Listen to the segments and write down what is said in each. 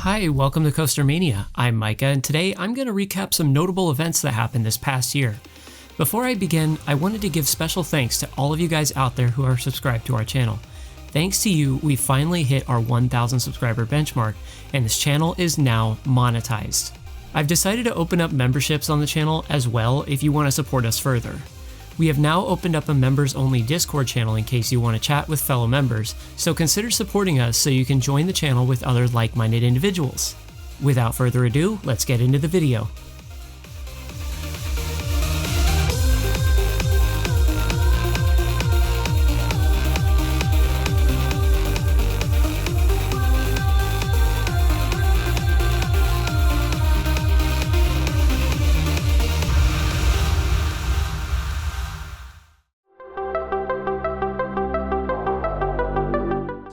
Hi, welcome to Coaster Mania. I'm Micah, and today I'm going to recap some notable events that happened this past year. Before I begin, I wanted to give special thanks to all of you guys out there who are subscribed to our channel. Thanks to you, we finally hit our 1,000 subscriber benchmark, and this channel is now monetized. I've decided to open up memberships on the channel as well if you want to support us further. We have now opened up a members-only Discord channel in case you want to chat with fellow members, so consider supporting us so you can join the channel with other like-minded individuals. Without further ado, let's get into the video.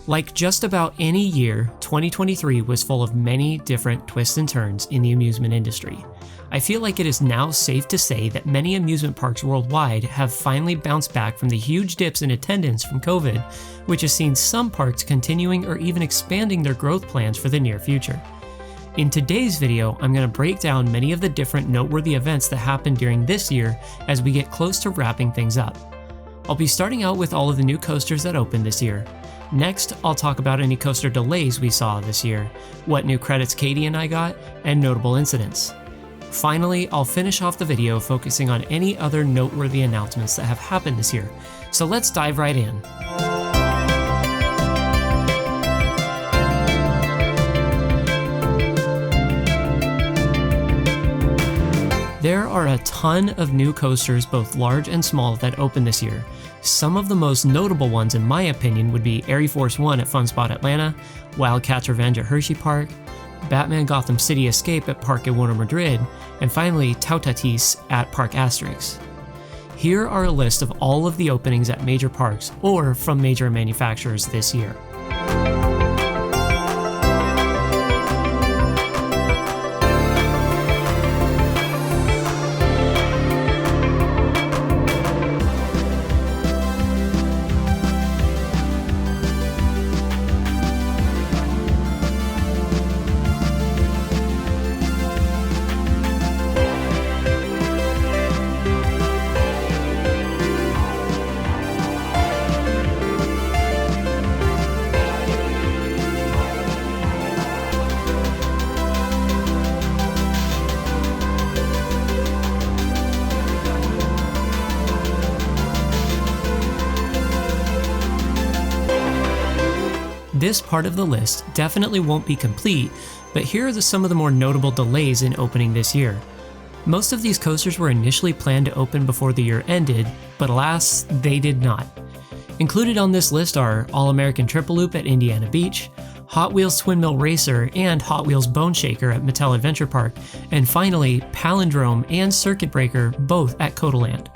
Like just about any year, 2023 was full of many different twists and turns in the amusement industry. I feel like it is now safe to say that many amusement parks worldwide have finally bounced back from the huge dips in attendance from COVID, which has seen some parks continuing or even expanding their growth plans for the near future. In today's video, I'm going to break down many of the different noteworthy events that happened during this year as we get close to wrapping things up. I'll be starting out with all of the new coasters that opened this year. Next, I'll talk about any coaster delays we saw this year, what new credits Katie and I got, and notable incidents. Finally, I'll finish off the video focusing on any other noteworthy announcements that have happened this year. So let's dive right in. There are a ton of new coasters, both large and small, that opened this year. Some of the most notable ones, in my opinion, would be Air Force One at Fun Spot Atlanta, Wildcats Revenge at Hershey Park, Batman Gotham City Escape at Parque Warner Madrid, and finally Tau Tatis at Park Asterix. Here are a list of all of the openings at major parks or from major manufacturers this year. This part of the list definitely won't be complete, but here are some of the more notable delays in opening this year. Most of these coasters were initially planned to open before the year ended, but alas, they did not. Included on this list are All-American Triple Loop at Indiana Beach, Hot Wheels Twin Mill Racer and Hot Wheels Bone Shaker at Mattel Adventure Park, and finally Palindrome and Circuit Breaker, both at Codaland.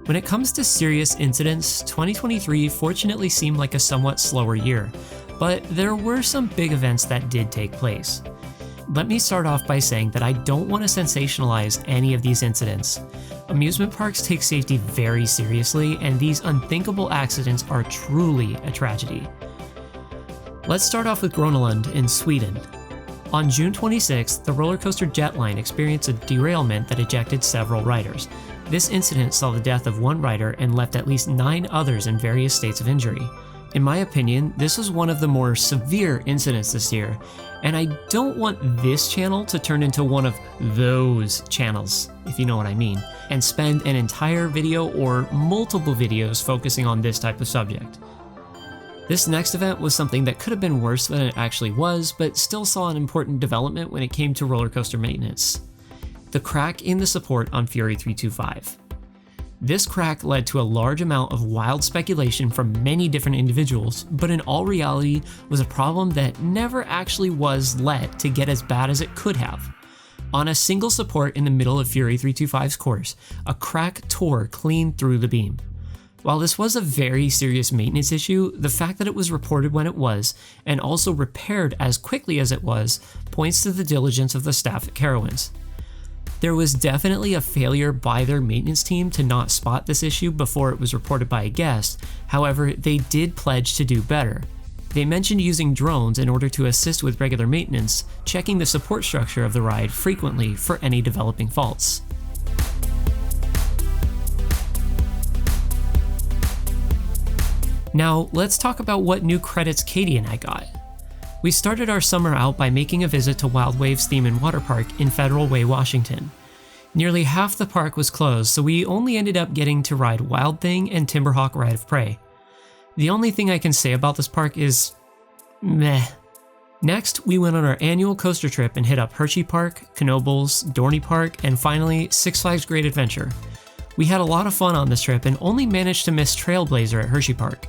When it comes to serious incidents, 2023 fortunately seemed like a somewhat slower year, but there were some big events that did take place. Let me start off by saying that I don't want to sensationalize any of these incidents. Amusement parks take safety very seriously, and these unthinkable accidents are truly a tragedy. Let's start off with Grönalund in Sweden. On June 26th, the roller coaster Jetline experienced a derailment that ejected several riders. This incident saw the death of one rider and left at least 9 others in various states of injury. In my opinion, this was one of the more severe incidents this year, and I don't want this channel to turn into one of those channels, if you know what I mean, and spend an entire video or multiple videos focusing on this type of subject. This next event was something that could have been worse than it actually was, but still saw an important development when it came to roller coaster maintenance. The crack in the support on Fury 325. This crack led to a large amount of wild speculation from many different individuals, but in all reality was a problem that never actually was let to get as bad as it could have. On a single support in the middle of Fury 325's course, a crack tore clean through the beam. While this was a very serious maintenance issue, the fact that it was reported when it was, and also repaired as quickly as it was, points to the diligence of the staff at Carowinds. There was definitely a failure by their maintenance team to not spot this issue before it was reported by a guest, however, they did pledge to do better. They mentioned using drones in order to assist with regular maintenance, checking the support structure of the ride frequently for any developing faults. Now, let's talk about what new credits Katie and I got. We started our summer out by making a visit to Wild Waves Theme and Water Park in Federal Way, Washington. Nearly half the park was closed, so we only ended up getting to ride Wild Thing and Timberhawk Ride of Prey. The only thing I can say about this park is meh. Next, we went on our annual coaster trip and hit up Hershey Park, Knoebels, Dorney Park, and finally Six Flags Great Adventure. We had a lot of fun on this trip and only managed to miss Trailblazer at Hershey Park.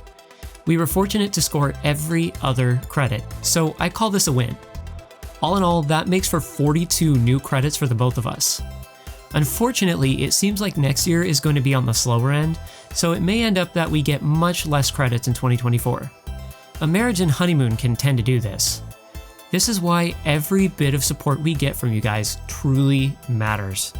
We were fortunate to score every other credit, so I call this a win. All in all, that makes for 42 new credits for the both of us. Unfortunately, it seems like next year is going to be on the slower end, so it may end up that we get much less credits in 2024. A marriage and honeymoon can tend to do this. This is why every bit of support we get from you guys truly matters.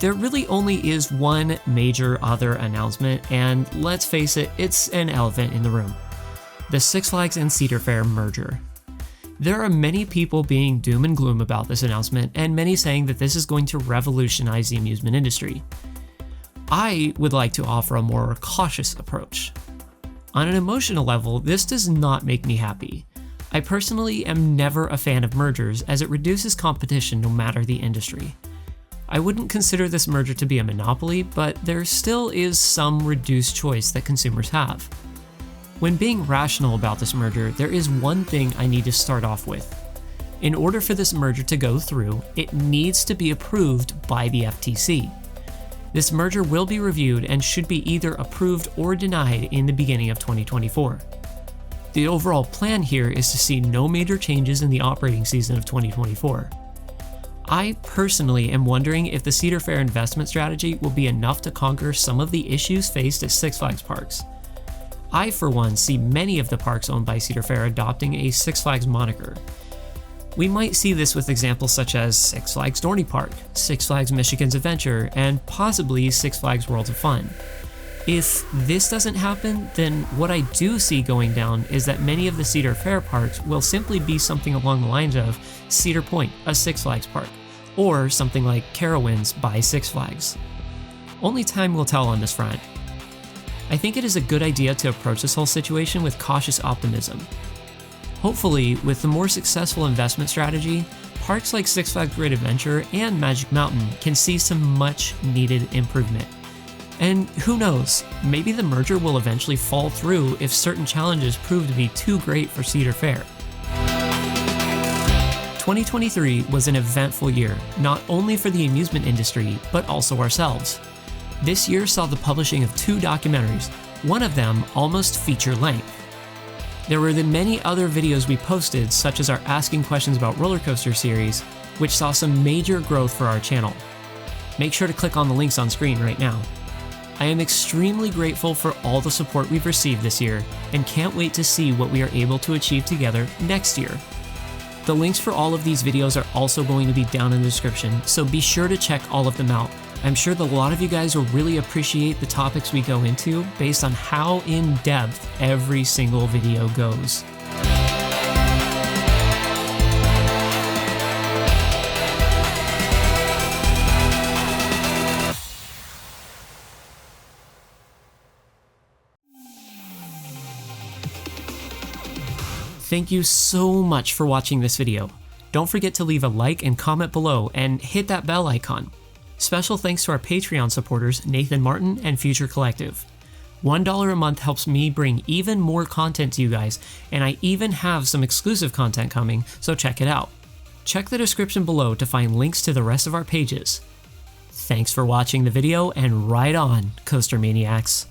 There really only is one major other announcement, and let's face it, it's an elephant in the room. The Six Flags and Cedar Fair merger. There are many people being doom and gloom about this announcement, and many saying that this is going to revolutionize the amusement industry. I would like to offer a more cautious approach. On an emotional level, this does not make me happy. I personally am never a fan of mergers, as it reduces competition no matter the industry. I wouldn't consider this merger to be a monopoly, but there still is some reduced choice that consumers have. When being rational about this merger, there is one thing I need to start off with. In order for this merger to go through, it needs to be approved by the FTC. This merger will be reviewed and should be either approved or denied in the beginning of 2024. The overall plan here is to see no major changes in the operating season of 2024. I personally am wondering if the Cedar Fair investment strategy will be enough to conquer some of the issues faced at Six Flags parks. I, for one, see many of the parks owned by Cedar Fair adopting a Six Flags moniker. We might see this with examples such as Six Flags Dorney Park, Six Flags Michigan's Adventure, and possibly Six Flags Worlds of Fun. If this doesn't happen, then what I do see going down is that many of the Cedar Fair parks will simply be something along the lines of Cedar Point, a Six Flags park, or something like Carowinds by Six Flags. Only time will tell on this front. I think it is a good idea to approach this whole situation with cautious optimism. Hopefully, with the more successful investment strategy, parks like Six Flags Great Adventure and Magic Mountain can see some much needed improvement. And who knows, maybe the merger will eventually fall through if certain challenges prove to be too great for Cedar Fair. 2023 was an eventful year, not only for the amusement industry, but also ourselves. This year saw the publishing of 2 documentaries, one of them almost feature-length. There were the many other videos we posted, such as our Asking Questions About Roller Coaster series, which saw some major growth for our channel. Make sure to click on the links on screen right now. I am extremely grateful for all the support we've received this year, and can't wait to see what we are able to achieve together next year. The links for all of these videos are also going to be down in the description, so be sure to check all of them out. I'm sure that a lot of you guys will really appreciate the topics we go into based on how in-depth every single video goes. Thank you so much for watching this video. Don't forget to leave a like and comment below and hit that bell icon. Special thanks to our Patreon supporters Nathan Martin and Future Collective. $1 a month helps me bring even more content to you guys, and I even have some exclusive content coming, so check it out. Check the description below to find links to the rest of our pages. Thanks for watching the video, and ride on, Coaster Maniacs.